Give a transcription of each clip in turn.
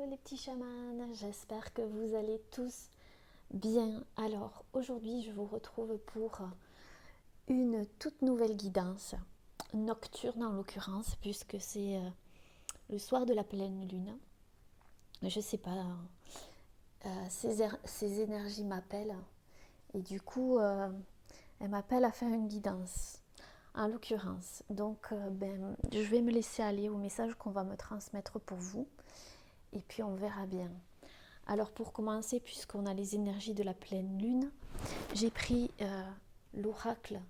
les petits chamans, j'espère que vous allez tous bien. Alors aujourd'hui je vous retrouve pour une toute nouvelle guidance, nocturne en l'occurrence, puisque c'est le soir de la pleine lune. Je sais pas, ces énergies m'appellent et du coup elles m'appellent à faire une guidance. En l'occurrence, donc je vais me laisser aller au message qu'on va me transmettre pour vous et puis on verra bien. Alors pour commencer, puisqu'on a les énergies de la pleine lune, j'ai pris l'oracle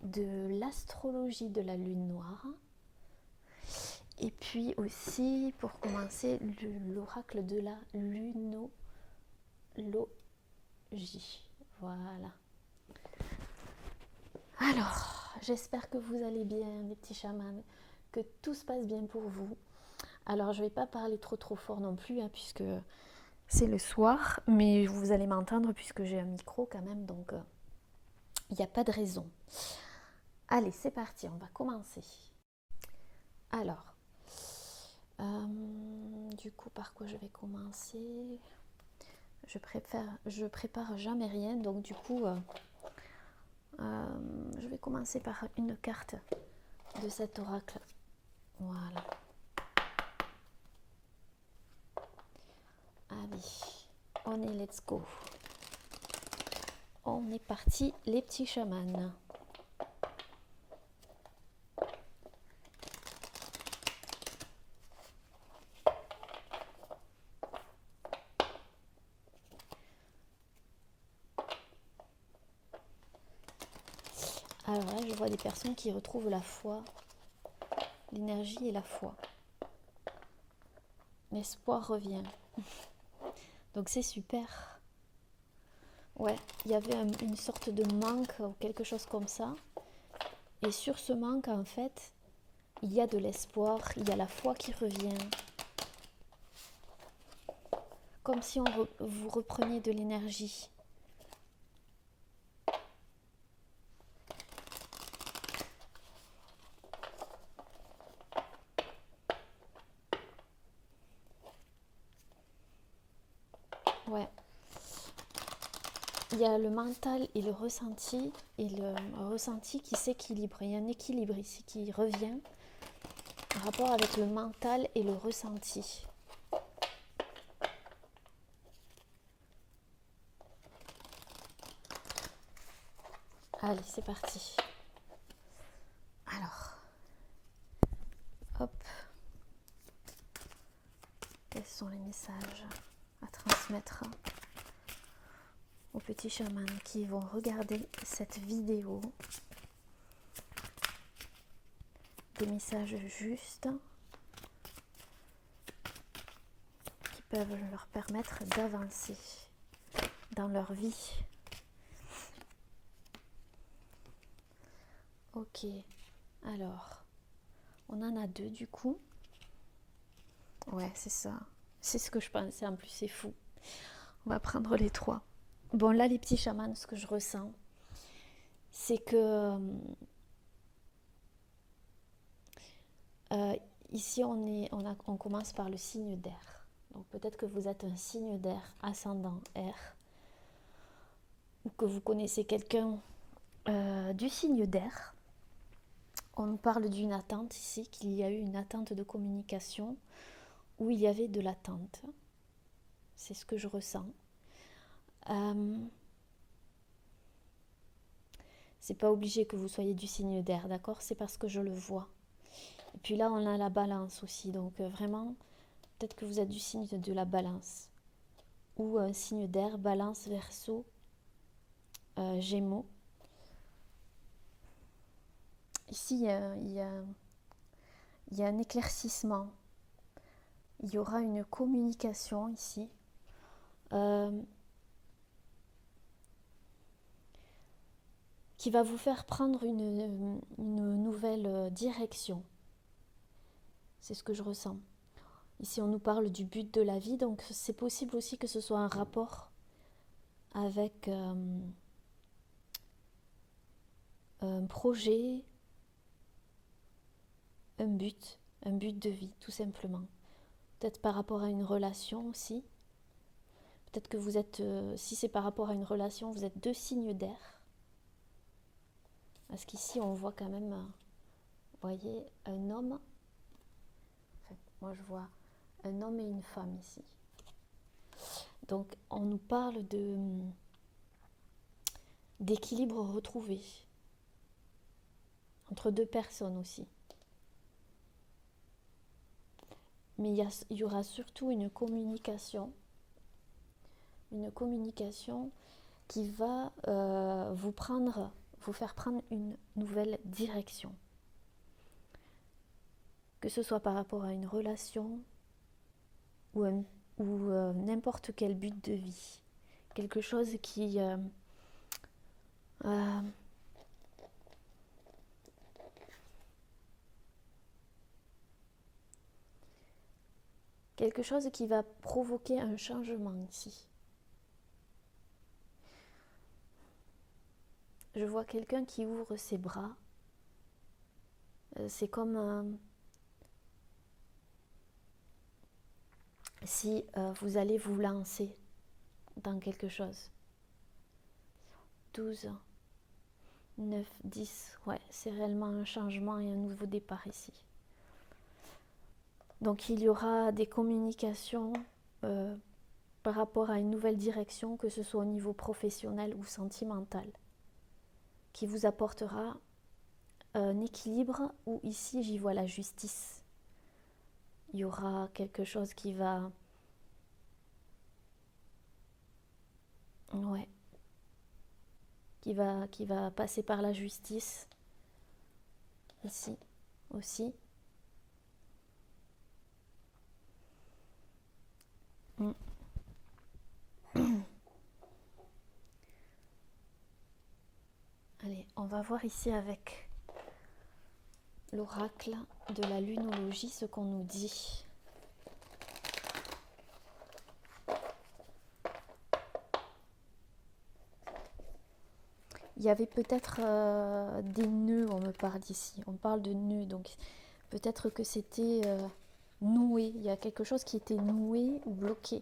de l'astrologie de la lune noire et puis aussi pour commencer l'oracle de la lunologie. Voilà. Alors, j'espère que vous allez bien les petits chamans, que tout se passe bien pour vous. Alors je ne vais pas parler trop fort non plus, puisque c'est le soir, mais vous allez m'entendre puisque j'ai un micro quand même, donc il n'y a pas de raison. Allez, c'est parti, on va commencer. Alors, du coup, par quoi je vais commencer? Je prépare jamais rien, donc du coup, je vais commencer par une carte de cet oracle. Voilà. Allez, on est let's go. On est parti, les petits chamans. Alors là, je vois des personnes qui retrouvent la foi, l'énergie et la foi. L'espoir revient. Donc c'est super. Ouais, il y avait une sorte de manque ou quelque chose comme ça. Et sur ce manque, en fait, il y a de l'espoir, il y a la foi qui revient. Comme si vous repreniez de l'énergie. Ouais. Il y a le mental et le ressenti qui s'équilibre. Il y a un équilibre ici qui revient en rapport avec le mental et le ressenti. Allez, c'est parti. Alors, hop. Quels sont les messages à transmettre aux petits chamans qui vont regarder cette vidéo? Des messages justes qui peuvent leur permettre d'avancer dans leur vie. Ok, alors, on en a deux du coup. Ouais, c'est ça. C'est ce que je pensais, en plus c'est fou. On va prendre les trois. Bon, là, les petits chamans, ce que je ressens, c'est que ici, on commence par le signe d'air. Donc peut-être que vous êtes un signe d'air, ascendant air, ou que vous connaissez quelqu'un du signe d'air. On nous parle d'une attente ici, qu'il y a eu une attente de communication, où il y avait de l'attente. C'est ce que je ressens. C'est pas obligé que vous soyez du signe d'air, d'accord? C'est parce que je le vois. Et puis là, on a la balance aussi. Donc vraiment, peut-être que vous êtes du signe de la balance. Ou un signe d'air, balance, verseau, gémeaux. Ici, il y a un éclaircissement. Il y aura une communication ici. Qui va vous faire prendre une nouvelle direction. C'est ce que je ressens. Ici, on nous parle du but de la vie, donc c'est possible aussi que ce soit un rapport avec un projet, un but de vie, tout simplement. peut-être par rapport à une relation aussi. Peut-être que vous êtes, si c'est par rapport à une relation, vous êtes 2 signes d'air. Parce qu'ici, on voit quand même, vous voyez, un homme. En fait, moi, je vois un homme et une femme ici. Donc, on nous parle d'équilibre retrouvé entre 2 personnes aussi. Mais il y aura surtout une communication qui va vous faire prendre une nouvelle direction. Que ce soit par rapport à une relation ou n'importe quel but de vie. Quelque chose quelque chose qui va provoquer un changement ici. Je vois quelqu'un qui ouvre ses bras. C'est comme si vous allez vous lancer dans quelque chose. 12, 9, 10, ouais, c'est réellement un changement et un nouveau départ ici. Donc il y aura des communications par rapport à une nouvelle direction, que ce soit au niveau professionnel ou sentimental, qui vous apportera un équilibre où ici j'y vois la justice. Il y aura quelque chose qui va... Ouais. Qui va passer par la justice. Ici aussi. Mm. Allez, on va voir ici avec l'oracle de la lunologie ce qu'on nous dit. Il y avait peut-être des nœuds, on me parle d'ici. On parle de nœuds, donc peut-être que c'était noué. Il y a quelque chose qui était noué ou bloqué.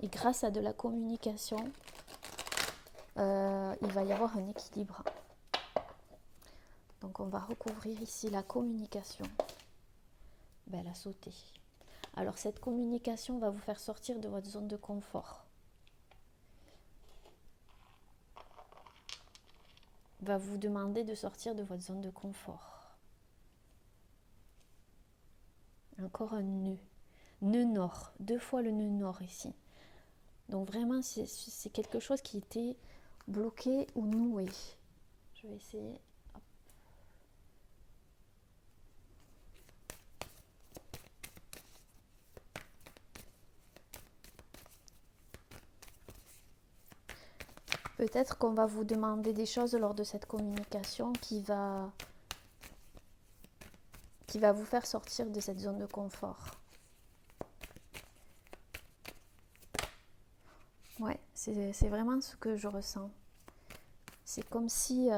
Et grâce à de la communication, il va y avoir un équilibre. Donc on va recouvrir ici la communication. Ben, elle a sauté. Alors cette communication va vous faire sortir de votre zone de confort. Va vous demander de sortir de votre zone de confort. Encore un nœud. Nœud nord. 2 fois le nœud nord ici. Donc vraiment, c'est quelque chose qui était bloqué ou noué. Je vais essayer. Hop. Peut-être qu'on va vous demander des choses lors de cette communication qui va vous faire sortir de cette zone de confort. Ouais, c'est vraiment ce que je ressens. C'est comme si...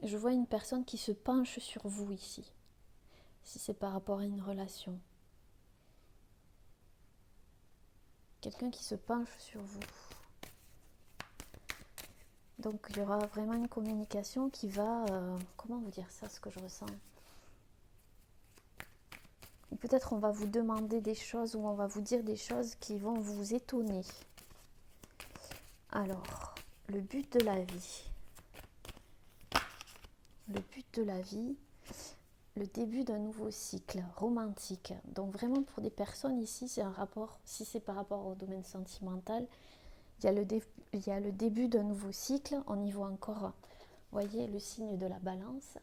je vois une personne qui se penche sur vous ici. Si c'est par rapport à une relation. Quelqu'un qui se penche sur vous. Donc il y aura vraiment une communication qui va... comment vous dire ça, ce que je ressens? Ou peut-être on va vous demander des choses ou on va vous dire des choses qui vont vous étonner. Alors, le but de la vie. Le but de la vie, le début d'un nouveau cycle romantique. Donc vraiment pour des personnes ici, c'est un rapport, si c'est par rapport au domaine sentimental, il y a le début d'un nouveau cycle. On y voit encore, vous voyez, le signe de la balance.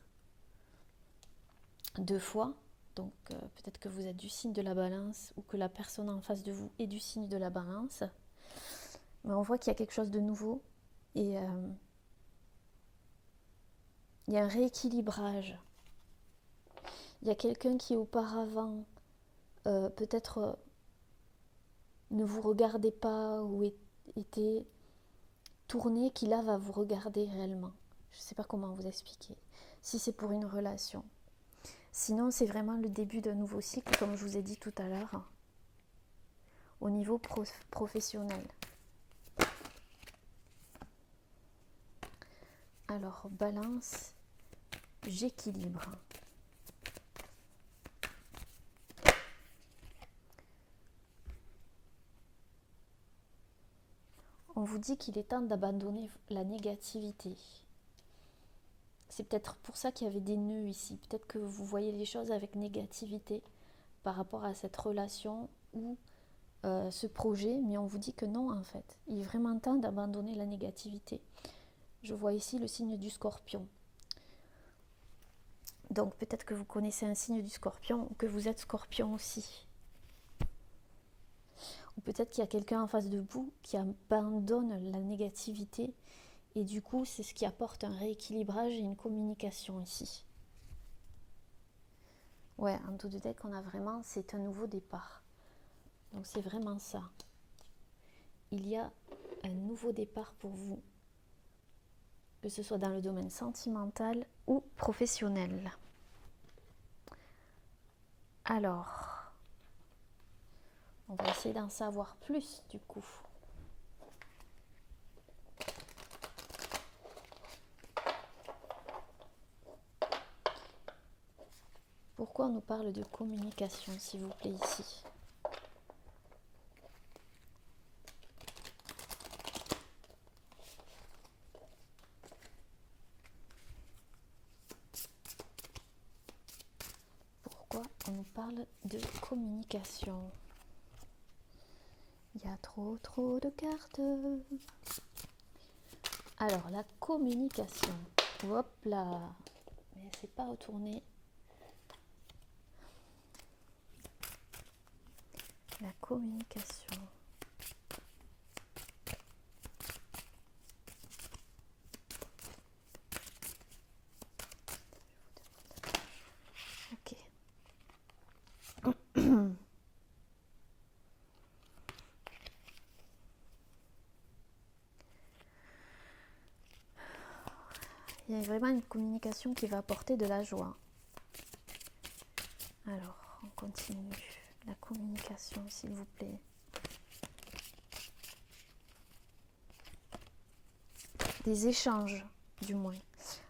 2 fois. Donc peut-être que vous êtes du signe de la balance ou que la personne en face de vous est du signe de la balance. Mais on voit qu'il y a quelque chose de nouveau et il y a un rééquilibrage. Il y a quelqu'un qui auparavant peut-être ne vous regardait pas ou était tourné, qui là va vous regarder réellement. Je ne sais pas comment vous expliquer. Si c'est pour une relation. Sinon, c'est vraiment le début d'un nouveau cycle, comme je vous ai dit tout à l'heure, au niveau professionnel. Alors, balance, j'équilibre. On vous dit qu'il est temps d'abandonner la négativité. C'est peut-être pour ça qu'il y avait des nœuds ici. Peut-être que vous voyez les choses avec négativité par rapport à cette relation ou ce projet, mais on vous dit que non en fait. Il est vraiment temps d'abandonner la négativité. Je vois ici le signe du Scorpion. Donc peut-être que vous connaissez un signe du Scorpion ou que vous êtes Scorpion aussi. Ou peut-être qu'il y a quelqu'un en face de vous qui abandonne la négativité et du coup c'est ce qui apporte un rééquilibrage et une communication ici. Ouais, en tout de deck on a vraiment, c'est un nouveau départ. Donc c'est vraiment ça. Il y a un nouveau départ pour vous, que ce soit dans le domaine sentimental ou professionnel. Alors, on va essayer d'en savoir plus du coup. Pourquoi on nous parle de communication, s'il vous plaît, ici? Pourquoi on nous parle de communication? Il y a trop de cartes. Alors, la communication. Hop là. Mais elle s'est pas retournée. La communication. Ok. Il y a vraiment une communication qui va apporter de la joie. Alors, on continue. La communication, s'il vous plaît. Des échanges, du moins.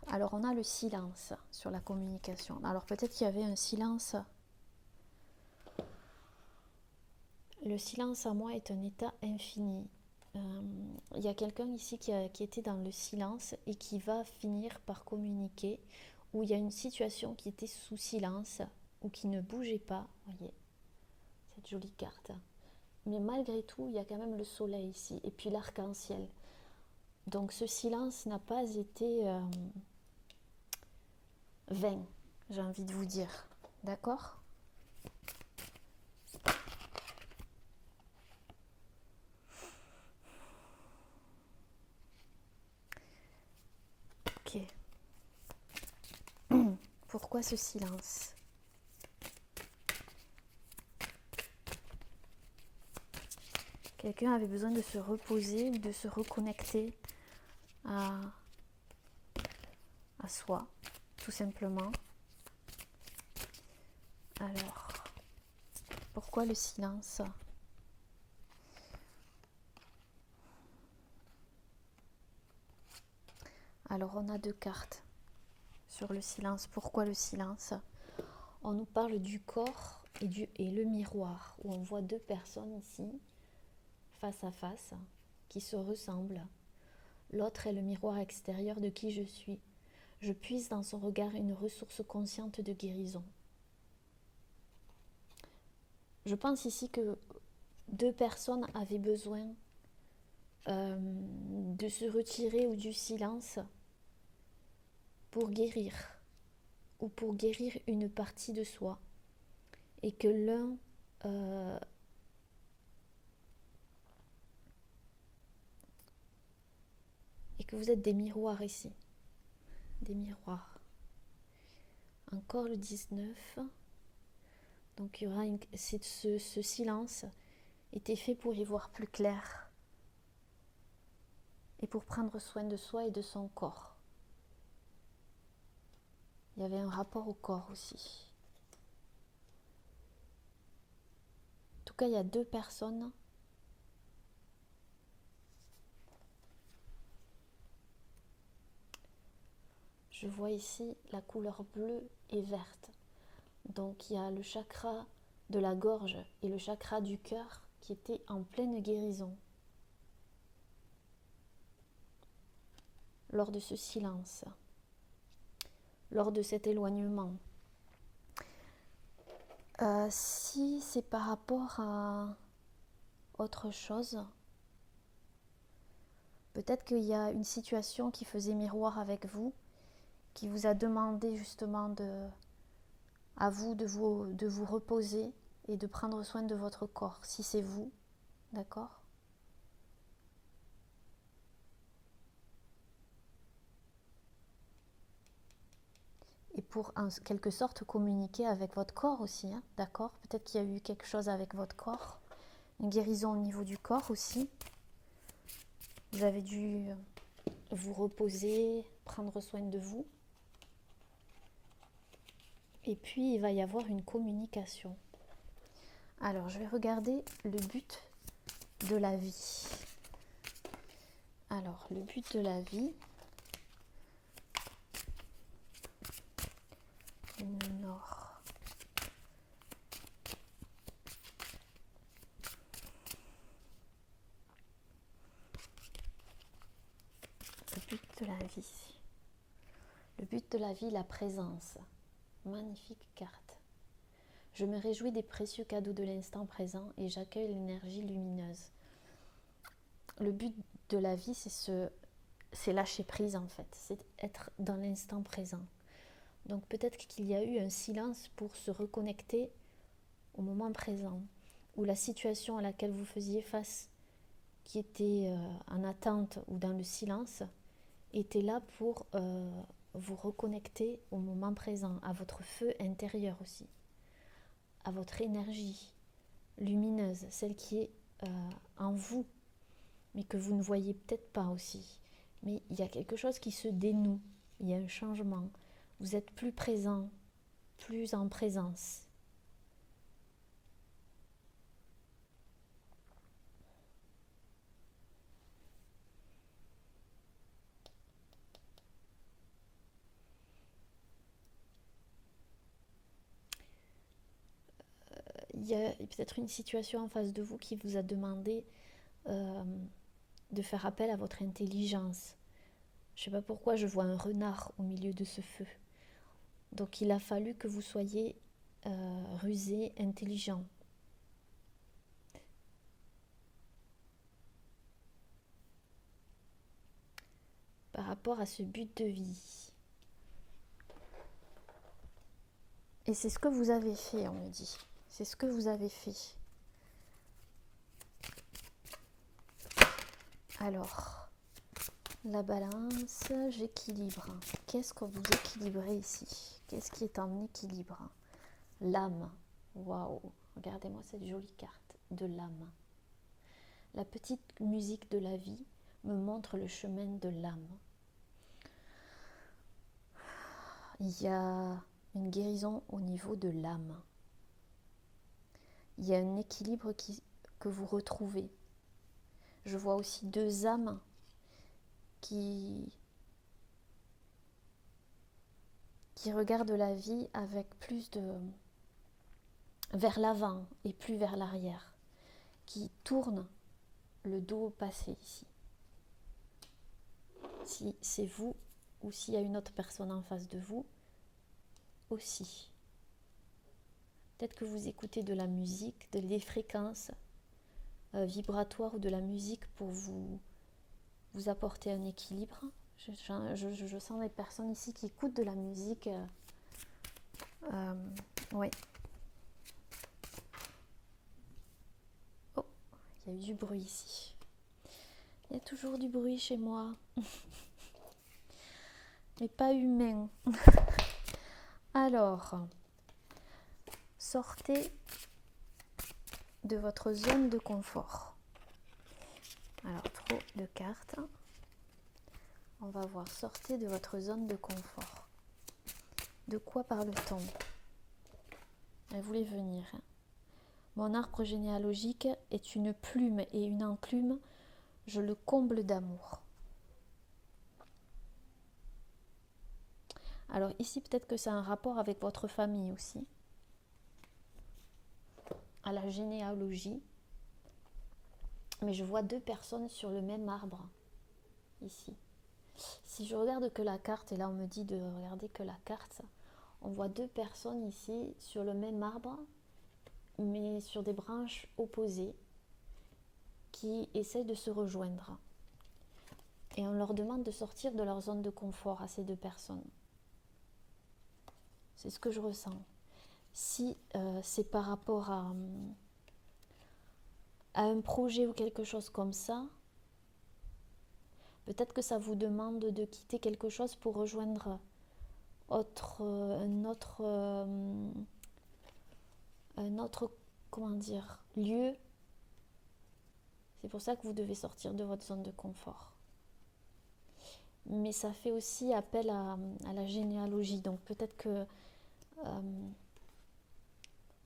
Alors, on a le silence sur la communication. Alors, peut-être qu'il y avait un silence. Le silence, à moi, est un état infini. Il y a quelqu'un ici qui était dans le silence et qui va finir par communiquer, où il y a une situation qui était sous silence ou qui ne bougeait pas. Voyez, cette jolie carte. Mais malgré tout, il y a quand même le soleil ici et puis l'arc-en-ciel. Donc ce silence n'a pas été vain, j'ai envie de vous dire. D'accord ? Ok. Pourquoi ce silence ? Quelqu'un avait besoin de se reposer ou de se reconnecter à soi, tout simplement. Alors, pourquoi le silence ? Alors, on a deux cartes sur le silence. Pourquoi le silence ? On nous parle du corps et le miroir, où on voit deux personnes ici, face à face, qui se ressemblent. L'autre est le miroir extérieur de qui je suis. Je puise dans son regard une ressource consciente de guérison. Je pense ici que deux personnes avaient besoin de se retirer ou du silence pour guérir ou pour guérir une partie de soi. Et que l'un et que vous êtes des miroirs ici. Des miroirs. Encore le 19. Donc il y aura ce silence était fait pour y voir plus clair et pour prendre soin de soi et de son corps. Il y avait un rapport au corps aussi. En tout cas, il y a deux personnes. Je vois ici la couleur bleue et verte. Donc il y a le chakra de la gorge et le chakra du cœur qui étaient en pleine guérison lors de ce silence, lors de cet éloignement. Si c'est par rapport à autre chose, peut-être qu'il y a une situation qui faisait miroir avec vous, qui vous a demandé justement à vous de vous reposer et de prendre soin de votre corps, si c'est vous, d'accord ? Et pour en quelque sorte communiquer avec votre corps aussi, hein, d'accord ? Peut-être qu'il y a eu quelque chose avec votre corps, une guérison au niveau du corps aussi. Vous avez dû vous reposer, prendre soin de vous. Et puis il va y avoir une communication. Alors je vais regarder le but de la vie. Alors le but de la vie, le nord. Le but de la vie. Le but de la vie, la présence. Magnifique carte. Je me réjouis des précieux cadeaux de l'instant présent et j'accueille l'énergie lumineuse. Le but de la vie, c'est lâcher prise en fait, c'est être dans l'instant présent. Donc peut-être qu'il y a eu un silence pour se reconnecter au moment présent, ou la situation à laquelle vous faisiez face, qui était en attente ou dans le silence, était là pour vous reconnecter au moment présent, à votre feu intérieur aussi, à votre énergie lumineuse, celle qui est en vous, mais que vous ne voyez peut-être pas aussi. Mais il y a quelque chose qui se dénoue, il y a un changement. Vous êtes plus présent, plus en présence. Il y a peut-être une situation en face de vous qui vous a demandé de faire appel à votre intelligence. Je ne sais pas pourquoi je vois un renard au milieu de ce feu. Donc il a fallu que vous soyez rusé, intelligent. Par rapport à ce but de vie. Et c'est ce que vous avez fait, on me dit. C'est ce que vous avez fait. Alors, la balance, j'équilibre. Qu'est-ce que vous équilibrez ici? Qu'est-ce qui est en équilibre? L'âme. Waouh! Regardez-moi cette jolie carte de l'âme. La petite musique de la vie me montre le chemin de l'âme. Il y a une guérison au niveau de l'âme. Il y a un équilibre que vous retrouvez. Je vois aussi deux âmes qui regardent la vie avec plus de vers l'avant et plus vers l'arrière, qui tournent le dos au passé ici. Si c'est vous ou s'il y a une autre personne en face de vous aussi. Peut-être que vous écoutez de la musique, des fréquences vibratoires ou de la musique pour vous apporter un équilibre. Je sens des personnes ici qui écoutent de la musique. Oui. Oh, il y a eu du bruit ici. Il y a toujours du bruit chez moi. Mais pas humain. Alors, sortez de votre zone de confort. Alors, trop de cartes. On va voir, sortez de votre zone de confort. De quoi parle-t-on? Elle voulait venir. Mon arbre généalogique est une plume et une enclume, je le comble d'amour. Alors ici, peut-être que c'est un rapport avec votre famille aussi, à la généalogie. Mais je vois deux personnes sur le même arbre, ici. Si je regarde que la carte, et là on me dit de regarder que la carte, on voit deux personnes ici sur le même arbre, mais sur des branches opposées, qui essayent de se rejoindre. Et on leur demande de sortir de leur zone de confort à ces deux personnes. C'est ce que je ressens. Si c'est par rapport à un projet ou quelque chose comme ça, peut-être que ça vous demande de quitter quelque chose pour rejoindre un autre, comment dire, lieu. C'est pour ça que vous devez sortir de votre zone de confort. Mais ça fait aussi appel à la généalogie. Donc peut-être que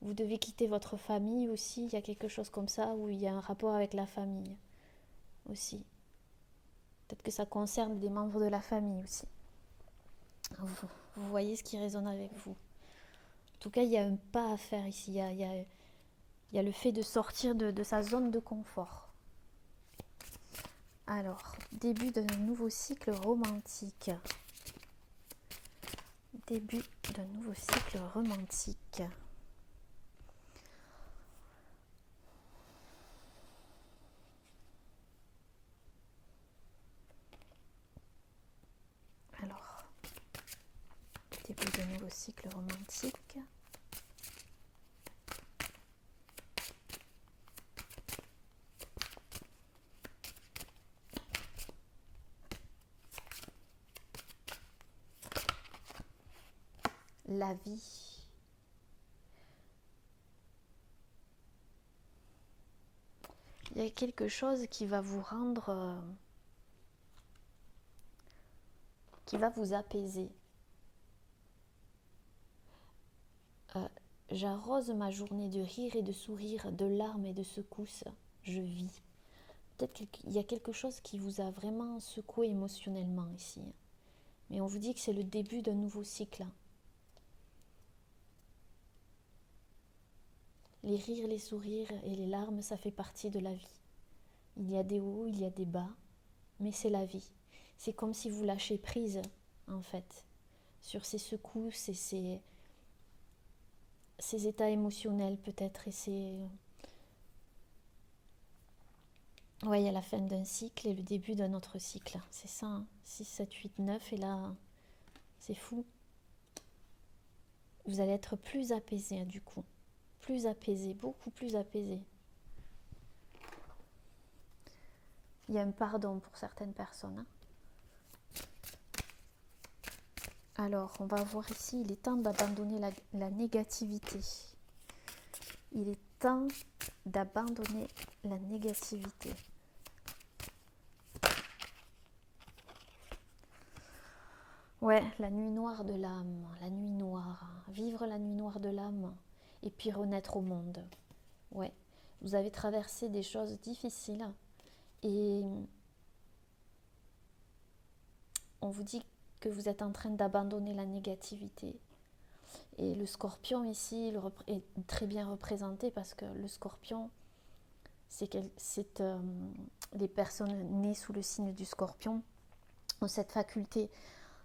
vous devez quitter votre famille aussi. Il y a quelque chose comme ça où il y a un rapport avec la famille aussi. Peut-être que ça concerne des membres de la famille aussi. Vous voyez ce qui résonne avec vous. En tout cas, il y a un pas à faire ici. Il y a le fait de sortir de sa zone de confort. Alors, début d'un nouveau cycle romantique. Début d'un nouveau cycle romantique. Alors, début d'un nouveau cycle romantique. La vie. Il y a quelque chose qui va vous rendre, qui va vous apaiser. J'arrose ma journée de rire et de sourire, de larmes et de secousses. Je vis. Peut-être qu'il y a quelque chose qui vous a vraiment secoué émotionnellement ici. Mais on vous dit que c'est le début d'un nouveau cycle. Les rires, les sourires et les larmes, ça fait partie de la vie. Il y a des hauts, il y a des bas, mais c'est la vie. C'est comme si vous lâchez prise, en fait, sur ces secousses et ces états émotionnels peut-être. Et ouais, il y a la fin d'un cycle et le début d'un autre cycle. C'est ça, hein. 6, 7, 8, 9, et là, c'est fou. Vous allez être plus apaisé, hein, du coup. Plus apaisé, beaucoup plus apaisé. Il y a un pardon pour certaines personnes. Hein. Alors, on va voir ici, il est temps d'abandonner la négativité. Il est temps d'abandonner la négativité. Ouais, la nuit noire de l'âme, la nuit noire. Vivre la nuit noire de l'âme et puis renaître au monde. Ouais, vous avez traversé des choses difficiles et on vous dit que vous êtes en train d'abandonner la négativité. Et le scorpion ici est très bien représenté parce que le scorpion, c'est les personnes nées sous le signe du scorpion ont cette faculté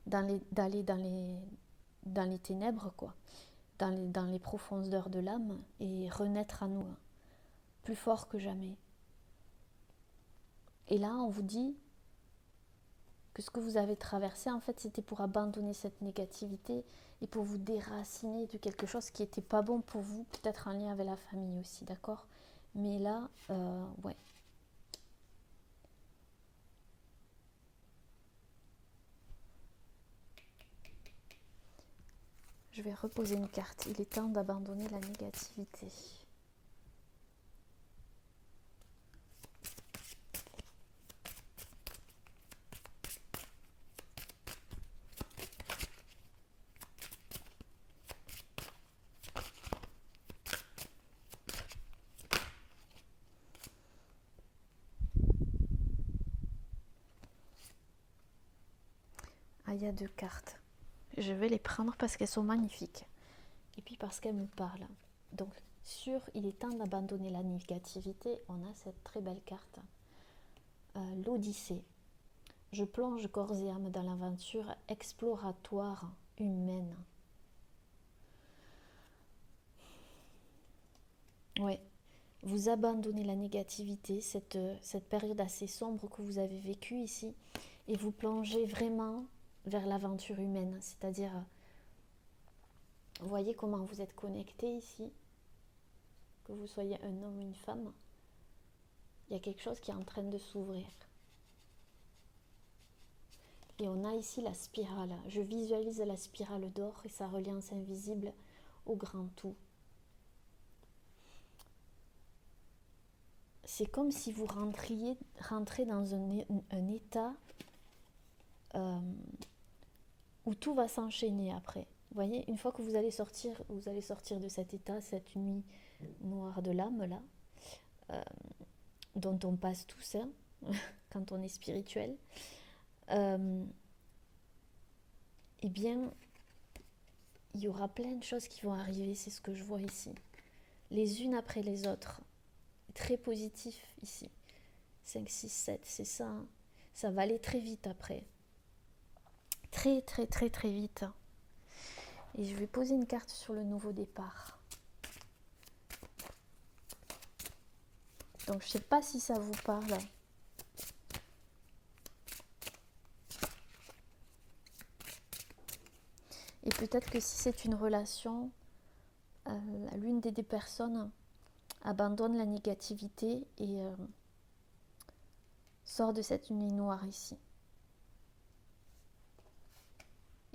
d'aller dans les ténèbres, quoi, dans les profondeurs de l'âme et renaître à nous plus fort que jamais. Et là, on vous dit que ce que vous avez traversé, en fait, c'était pour abandonner cette négativité et pour vous déraciner de quelque chose qui n'était pas bon pour vous, peut-être en lien avec la famille aussi, d'accord? Mais là, ouais. Je vais reposer une carte. Il est temps d'abandonner la négativité. il y a 2 cartes. Je vais les prendre parce qu'elles sont magnifiques. Et puis parce qu'elles me parlent. Donc, il est temps d'abandonner la négativité. On a cette très belle carte. L'Odyssée. Je plonge corps et âme dans l'aventure exploratoire humaine. Ouais. Vous abandonnez la négativité, cette période assez sombre que vous avez vécue ici, et vous plongez vraiment vers l'aventure humaine. C'est-à-dire, vous voyez comment vous êtes connecté ici, que vous soyez un homme ou une femme, il y a quelque chose qui est en train de s'ouvrir. Et on a ici la spirale. Je visualise la spirale d'or et sa reliance invisible au grand tout. C'est comme si vous rentrez dans un état où tout va s'enchaîner après. Vous voyez, une fois que vous allez sortir de cet état, cette nuit noire de l'âme là, dont on passe tous hein, quand on est spirituel, eh bien, il y aura plein de choses qui vont arriver, c'est ce que je vois ici. Les unes après les autres. Très positif ici. 5, 6, 7, c'est ça. Hein. Ça va aller très vite après. Très, très, très, très vite. Et je vais poser une carte sur le nouveau départ. Donc, je ne sais pas si ça vous parle. Et peut-être que si c'est une relation, l'une des deux personnes abandonne la négativité et sort de cette nuit noire ici.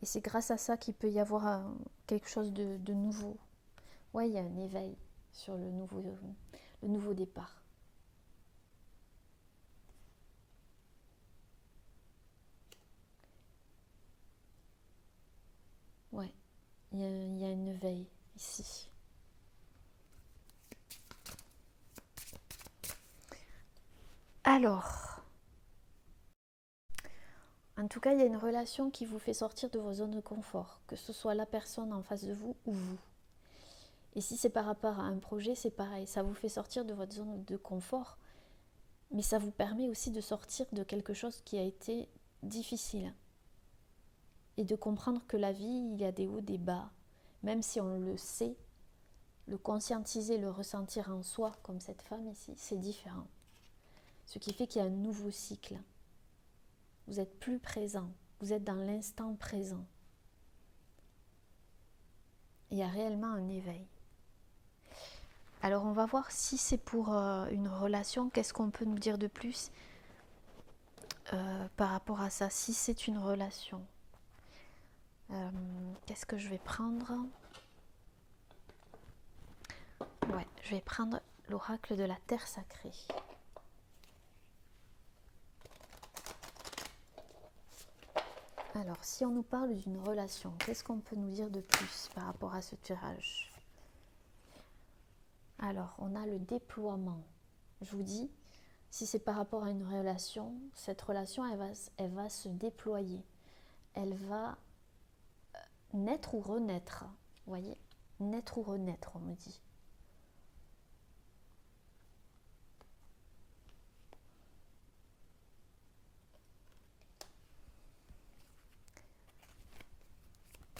Et c'est grâce à ça qu'il peut y avoir quelque chose de nouveau. Ouais, il y a un éveil sur le nouveau départ. Ouais, il y a une veille ici. Alors, en tout cas, il y a une relation qui vous fait sortir de vos zones de confort, que ce soit la personne en face de vous ou vous. Et si c'est par rapport à un projet, c'est pareil, ça vous fait sortir de votre zone de confort, mais ça vous permet aussi de sortir de quelque chose qui a été difficile. Et de comprendre que la vie, il y a des hauts, des bas, même si on le sait, le conscientiser, le ressentir en soi, comme cette femme ici, c'est différent. Ce qui fait qu'il y a un nouveau cycle. Vous êtes plus présent, vous êtes dans l'instant présent. Il y a réellement un éveil. Alors on va voir si c'est pour une relation, qu'est-ce qu'on peut nous dire de plus par rapport à ça, si c'est une relation. Qu'est-ce que je vais prendre? Ouais, je vais prendre l'oracle de la terre sacrée. Alors, si on nous parle d'une relation, qu'est-ce qu'on peut nous dire de plus par rapport à ce tirage? Alors, on a le déploiement. Je vous dis, si c'est par rapport à une relation, cette relation, elle va se déployer. Elle va naître ou renaître. Vous voyez? Naître ou renaître, on me dit.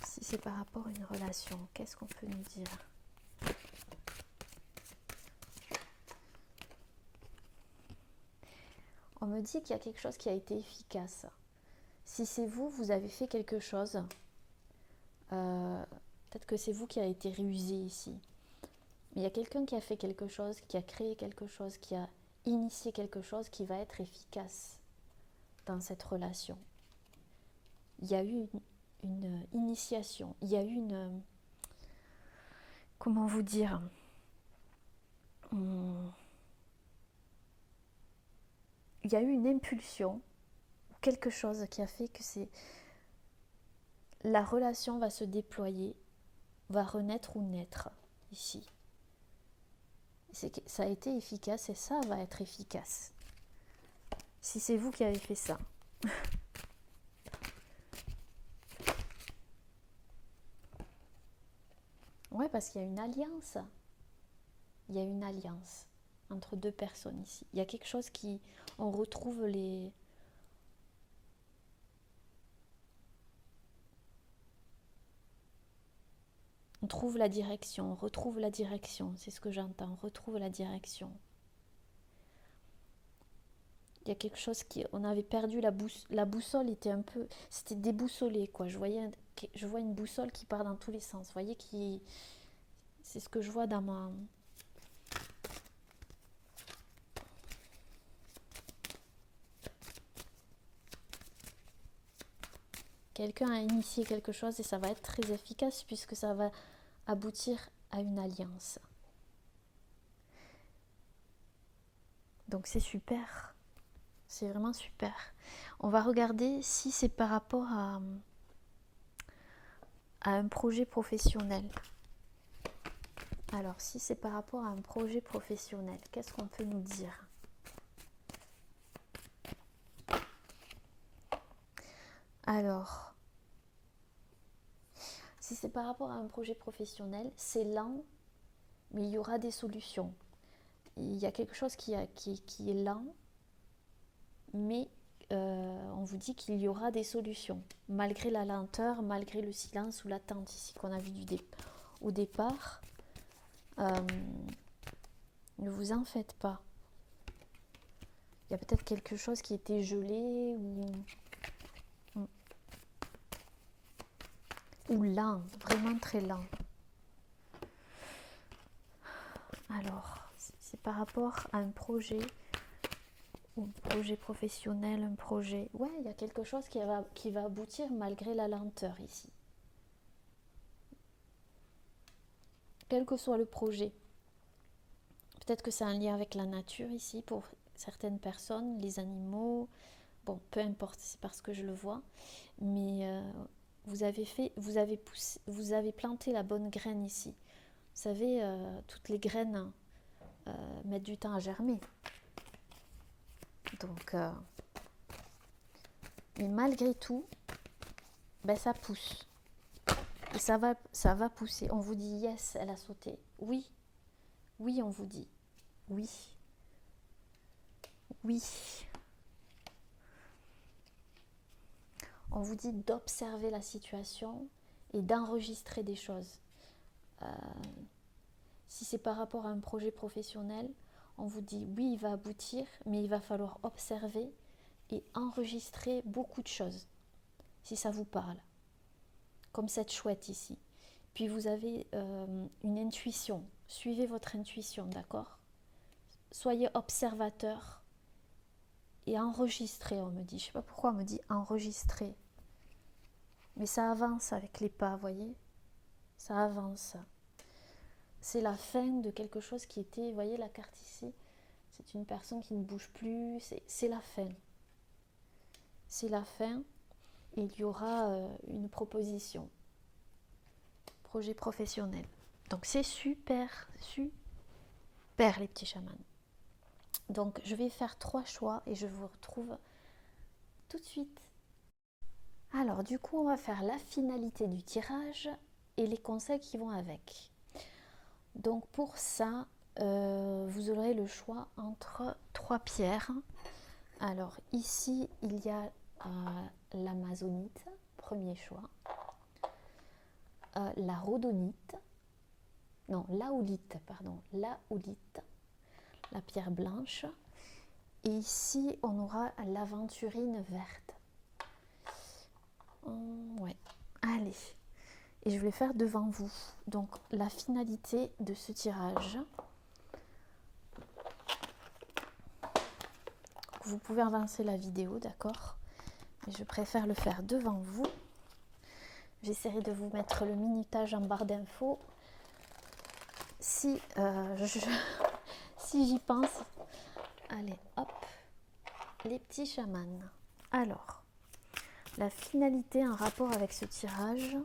Si c'est par rapport à une relation, qu'est-ce qu'on peut nous dire? On me dit qu'il y a quelque chose qui a été efficace. Si c'est vous, vous avez fait quelque chose, peut-être que c'est vous qui avez été rusé ici. Mais il y a quelqu'un qui a fait quelque chose, qui a créé quelque chose, qui a initié quelque chose qui va être efficace dans cette relation. Il y a eu une initiation, il y a eu une... Comment vous dire? Il y a eu une impulsion, quelque chose qui a fait que la relation va se déployer, va renaître ou naître ici. Ça a été efficace et ça va être efficace. Si c'est vous qui avez fait ça. Ouais, parce qu'il y a une alliance. Il y a une alliance entre deux personnes ici. Il y a quelque chose qui... On retrouve les... On trouve la direction, on retrouve la direction. C'est ce que j'entends, on retrouve la direction. Il y a quelque chose qui... On avait perdu la boussole était un peu... C'était déboussolé, quoi. Je vois une boussole qui part dans tous les sens. Vous voyez, qui... C'est ce que je vois dans ma... Quelqu'un a initié quelque chose et ça va être très efficace puisque ça va aboutir à une alliance. Donc c'est super. C'est vraiment super. On va regarder si c'est par rapport à un projet professionnel. Alors, si c'est par rapport à un projet professionnel, qu'est-ce qu'on peut nous dire? Alors, si c'est par rapport à un projet professionnel, c'est lent, mais il y aura des solutions. Il y a quelque chose qui est lent, mais on vous dit qu'il y aura des solutions, malgré la lenteur, malgré le silence ou l'attente ici qu'on a vu au départ. Ne vous en faites pas. Il y a peut-être quelque chose qui était gelé ou lent, vraiment très lent. Alors, c'est par rapport à un projet, ou un projet professionnel, un projet... Ouais, il y a quelque chose qui va aboutir malgré la lenteur ici. Quel que soit le projet. Peut-être que c'est un lien avec la nature ici pour certaines personnes, les animaux. Bon, peu importe, c'est parce que je le vois. Mais vous avez planté la bonne graine ici. Vous savez, toutes les graines mettent du temps à germer. Donc, mais malgré tout, ben ça pousse. Et ça va pousser. On vous dit yes, elle a sauté. Oui, oui, on vous dit. Oui, oui. On vous dit d'observer la situation et d'enregistrer des choses. Si c'est par rapport à un projet professionnel, on vous dit oui, il va aboutir, mais il va falloir observer et enregistrer beaucoup de choses, si ça vous parle. Comme cette chouette ici. Puis vous avez une intuition. Suivez votre intuition, d'accord? Soyez observateur et enregistrez, on me dit. Je ne sais pas pourquoi on me dit enregistrer. Mais ça avance avec les pas, vous voyez? Ça avance. C'est la fin de quelque chose qui était, vous voyez la carte ici? C'est une personne qui ne bouge plus, c'est la fin. C'est la fin et il y aura une proposition. Projet professionnel. Donc c'est super, super les petits chamans. Donc je vais faire 3 choix et je vous retrouve tout de suite. Alors du coup on va faire la finalité du tirage et les conseils qui vont avec. Donc pour ça, vous aurez le choix entre 3 pierres. Alors ici il y a l'amazonite, premier choix. La rhodonite, non, l'aoulite, pardon, l'aoulite, la pierre blanche. Et ici, on aura l'aventurine verte. Ouais, allez. Et je vais faire devant vous. Donc, la finalité de ce tirage. Vous pouvez avancer la vidéo, d'accord? Mais je préfère le faire devant vous. J'essaierai de vous mettre le minutage en barre d'infos si si j'y pense. Allez, hop, les petits chamans. Alors, la finalité en rapport avec ce tirage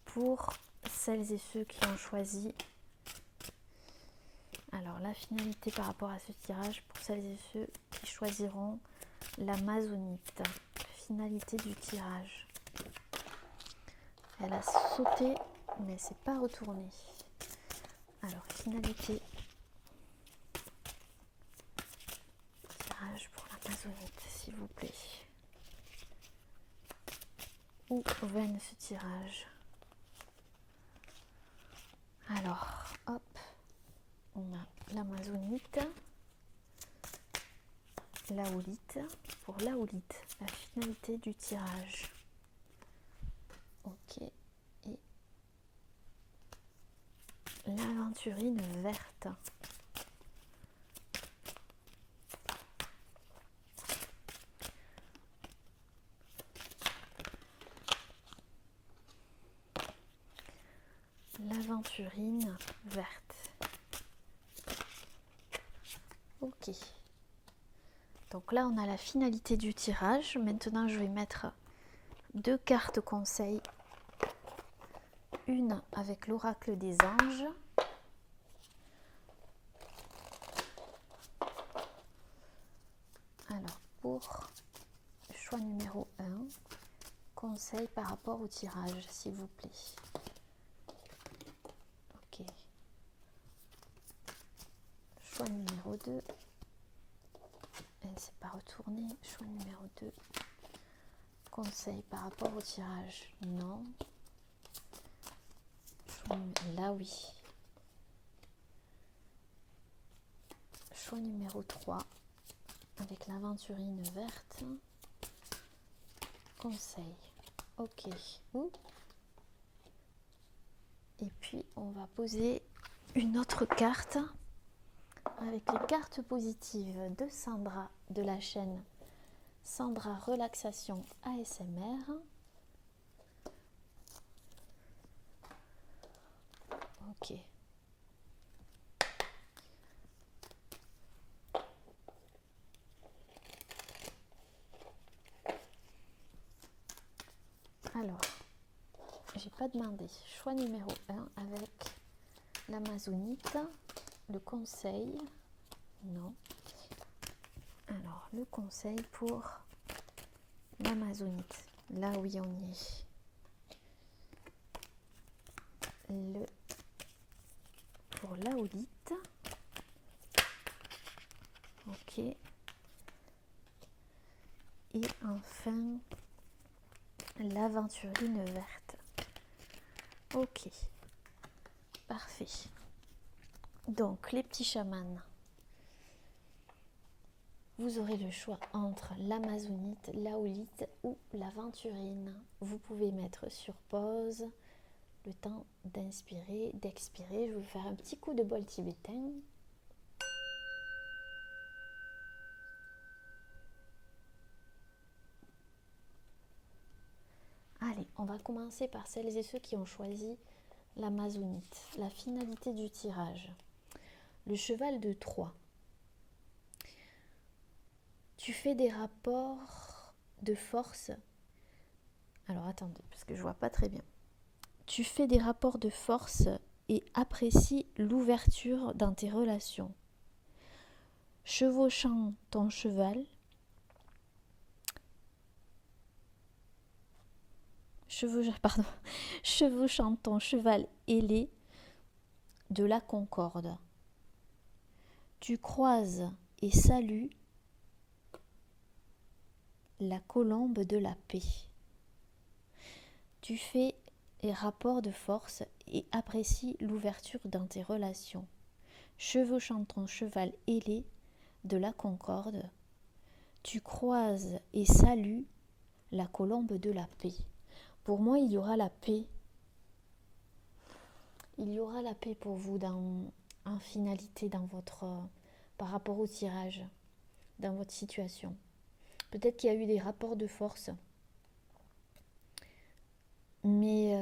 pour celles et ceux qui ont choisi. Alors, la finalité par rapport à ce tirage pour celles et ceux qui choisiront l'amazonite. Finalité du tirage. Elle a sauté mais c'est pas retourné. Alors, finalité. Tirage pour l'Amazonite, s'il vous plaît. Où vient ce tirage? Alors, hop, on a l'Amazonite, l'aolite. Pour l'aolite, la finalité du tirage. Ok, et l'aventurine verte. L'aventurine verte. Ok. Donc là, on a la finalité du tirage. Maintenant, je vais mettre 2 cartes conseils. Une avec l'oracle des anges. Alors, pour le choix numéro 1, conseil par rapport au tirage, s'il vous plaît. Ok. Choix numéro 2. C'est pas retourné. Choix numéro 2. Conseil par rapport au tirage. Non. Là, oui. Choix numéro 3. Avec l'aventurine verte. Conseil. Ok. Et puis, on va poser une autre carte avec les cartes positives de Sandra de la chaîne Sandra Relaxation ASMR. Ok. Alors, j'ai pas demandé. Choix numéro 1 avec l'Amazonite, le conseil. Non. Alors, le conseil pour l'Amazonite. Là, oui, on y est. Pour l'aolite. Ok. Et enfin, l'aventurine verte. Ok. Parfait. Donc, les petits chamans. Vous aurez le choix entre l'Amazonite, l'aolite ou l'aventurine. Vous pouvez mettre sur pause le temps d'inspirer, d'expirer. Je vais vous faire un petit coup de bol tibétain. Allez, on va commencer par celles et ceux qui ont choisi l'Amazonite. La finalité du tirage. Le cheval de Troie. Tu fais des rapports de force. Alors attendez, parce que je vois pas très bien. Tu fais des rapports de force et apprécies l'ouverture dans tes relations. Chevauchant ton cheval, chevauchant ton cheval ailé de la concorde. Tu croises et salues la colombe de la paix. Tu fais des rapports de force et apprécies l'ouverture dans tes relations. Chevauchant ton cheval ailé de la concorde, tu croises et salues la colombe de la paix. Pour moi, il y aura la paix. Il y aura la paix pour vous en finalité par rapport au tirage, dans votre situation. Peut-être qu'il y a eu des rapports de force, mais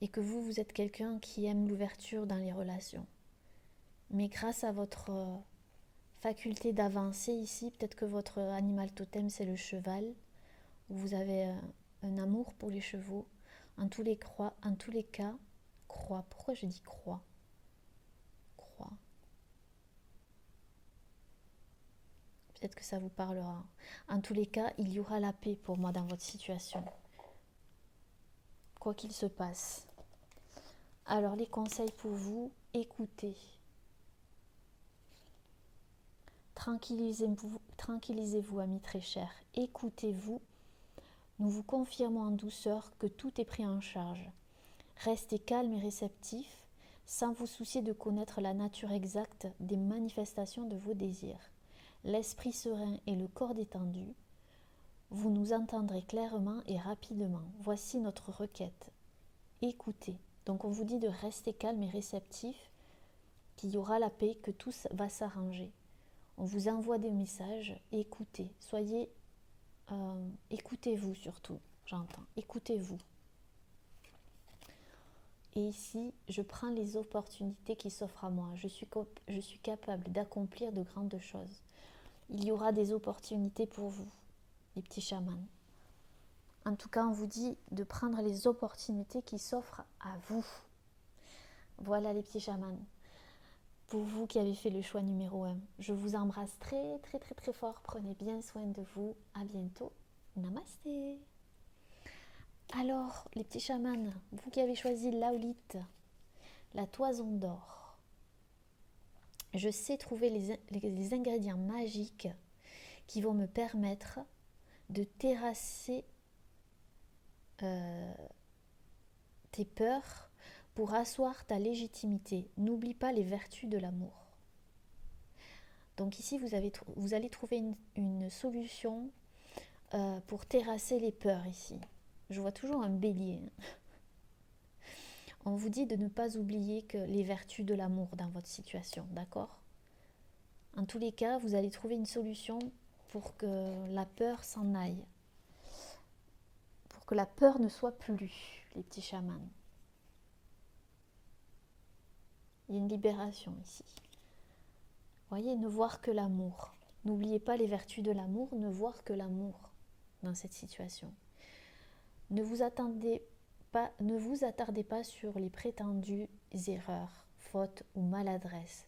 et que vous êtes quelqu'un qui aime l'ouverture dans les relations. Mais grâce à votre faculté d'avancer ici, peut-être que votre animal totem c'est le cheval, vous avez un amour pour les chevaux. En tous les cas, croix. Pourquoi je dis croix? Croix. Peut-être que ça vous parlera. En tous les cas, il y aura la paix pour moi dans votre situation. quoi qu'il se passe. Alors les conseils pour vous, écoutez. Tranquillisez-vous, amis très chers. Écoutez-vous. Nous vous confirmons en douceur que tout est pris en charge. Restez calme et réceptif, sans vous soucier de connaître la nature exacte des manifestations de vos désirs. L'esprit serein et le corps détendu, vous nous entendrez clairement et rapidement. Voici notre requête. Écoutez. Donc on vous dit de rester calme et réceptif, qu'il y aura la paix, que tout va s'arranger. On vous envoie des messages, écoutez. Écoutez-vous surtout, j'entends. Écoutez-vous. Et ici, je prends les opportunités qui s'offrent à moi. Je suis capable d'accomplir de grandes choses. Il y aura des opportunités pour vous, les petits chamans. En tout cas, on vous dit de prendre les opportunités qui s'offrent à vous. Voilà les petits chamans. Pour vous qui avez fait le choix numéro 1, je vous embrasse très très très très fort. Prenez bien soin de vous. À bientôt. Namasté. Alors, les petits chamans, vous qui avez choisi l'aolite, la toison d'or, je sais trouver les ingrédients magiques qui vont me permettre de terrasser tes peurs pour asseoir ta légitimité. N'oublie pas les vertus de l'amour. Donc ici, vous allez trouver une solution pour terrasser les peurs ici. Je vois toujours un bélier. On vous dit de ne pas oublier que les vertus de l'amour dans votre situation, d'accord? En tous les cas, vous allez trouver une solution pour que la peur s'en aille. Pour que la peur ne soit plus, les petits chamans. Il y a une libération ici. Voyez, ne voir que l'amour. N'oubliez pas les vertus de l'amour, ne voir que l'amour dans cette situation. Ne vous attardez pas sur les prétendues erreurs, fautes ou maladresses.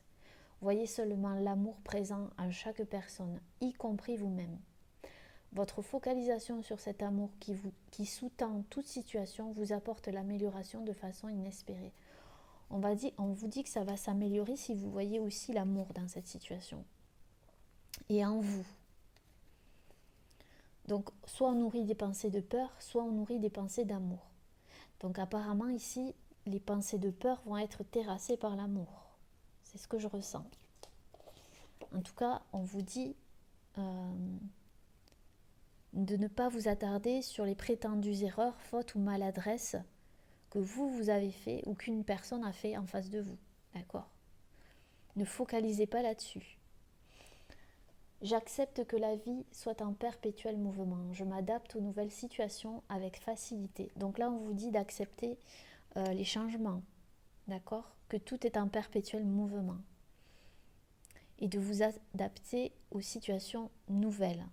Voyez seulement l'amour présent en chaque personne, y compris vous-même. Votre focalisation sur cet amour qui sous-tend toute situation vous apporte l'amélioration de façon inespérée. On vous dit que ça va s'améliorer si vous voyez aussi l'amour dans cette situation. Et en vous. Donc, soit on nourrit des pensées de peur, soit on nourrit des pensées d'amour. Donc, apparemment, ici, les pensées de peur vont être terrassées par l'amour. C'est ce que je ressens. En tout cas, on vous dit de ne pas vous attarder sur les prétendues erreurs, fautes ou maladresses que vous avez fait ou qu'une personne a fait en face de vous. D'accord ? Ne focalisez pas là-dessus. J'accepte que la vie soit en perpétuel mouvement. Je m'adapte aux nouvelles situations avec facilité. Donc là, on vous dit d'accepter les changements. D'accord ? Que tout est en perpétuel mouvement. Et de vous adapter aux situations nouvelles.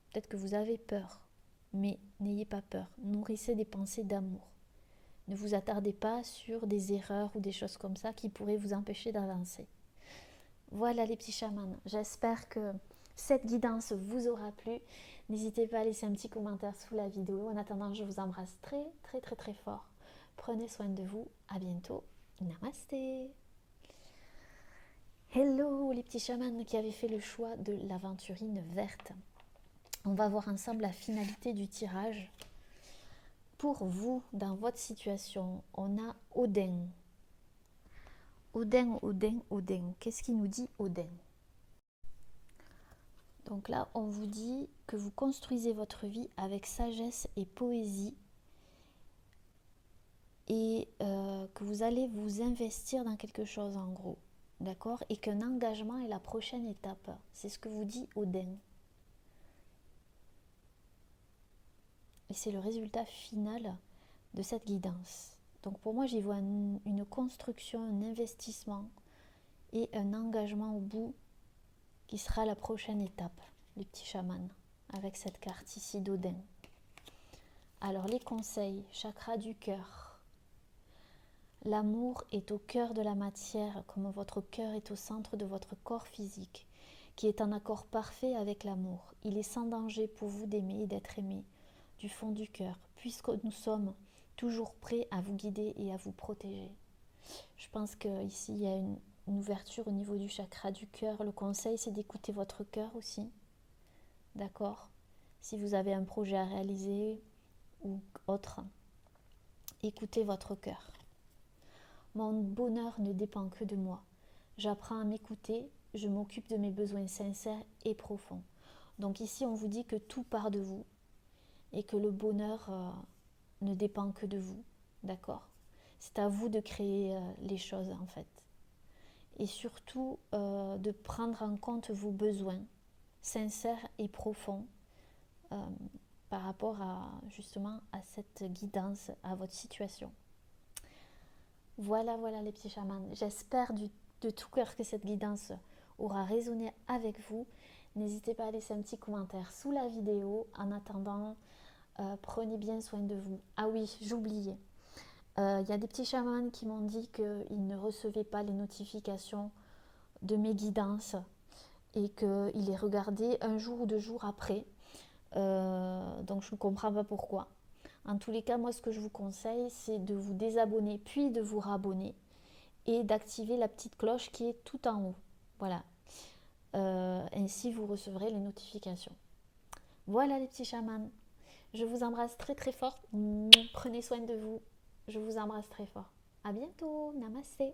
Peut-être que vous avez peur, mais n'ayez pas peur. Nourrissez des pensées d'amour. Ne vous attardez pas sur des erreurs ou des choses comme ça qui pourraient vous empêcher d'avancer. Voilà les petits chamans. J'espère que cette guidance vous aura plu. N'hésitez pas à laisser un petit commentaire sous la vidéo. En attendant, je vous embrasse très très très très fort. Prenez soin de vous. À bientôt. Namasté. Hello les petits chamans qui avaient fait le choix de l'aventurine verte. On va voir ensemble la finalité du tirage. Pour vous, dans votre situation, on a Odin. Odin, Odin, Odin. Qu'est-ce qu'il nous dit Odin? Donc là, on vous dit que vous construisez votre vie avec sagesse et poésie et que vous allez vous investir dans quelque chose en gros. D'accord? Et qu'un engagement est la prochaine étape. C'est ce que vous dit Odin. Et c'est le résultat final de cette guidance. Donc pour moi, j'y vois une construction, un investissement et un engagement au bout qui sera la prochaine étape, les petits chamans, avec cette carte ici d'Odin. Alors les conseils, chakra du cœur. L'amour est au cœur de la matière, comme votre cœur est au centre de votre corps physique, qui est en accord parfait avec l'amour. Il est sans danger pour vous d'aimer et d'être aimé du fond du cœur, puisque nous sommes toujours prêt à vous guider et à vous protéger. Je pense qu'ici, il y a une ouverture au niveau du chakra du cœur. Le conseil, c'est d'écouter votre cœur aussi. D'accord? Si vous avez un projet à réaliser ou autre, écoutez votre cœur. Mon bonheur ne dépend que de moi. J'apprends à m'écouter, je m'occupe de mes besoins sincères et profonds. Donc ici, on vous dit que tout part de vous et que le bonheur ne dépend que de vous. D'accord? C'est à vous de créer les choses en fait. Et surtout de prendre en compte vos besoins sincères et profonds par rapport à justement à cette guidance, à votre situation. Voilà les petits chamans. J'espère de tout cœur que cette guidance aura résonné avec vous. N'hésitez pas à laisser un petit commentaire sous la vidéo. En attendant, prenez bien soin de vous. Ah oui, j'oubliais. Il y a des petits chamans qui m'ont dit qu'ils ne recevaient pas les notifications de mes guidances et qu'ils les regardaient un jour ou 2 jours après. Donc je ne comprends pas pourquoi. En tous les cas, moi ce que je vous conseille, c'est de vous désabonner puis de vous rabonner et d'activer la petite cloche qui est tout en haut. Voilà. Ainsi vous recevrez les notifications. Voilà les petits chamans. Je vous embrasse très très fort. Prenez soin de vous. Je vous embrasse très fort. À bientôt. Namasté.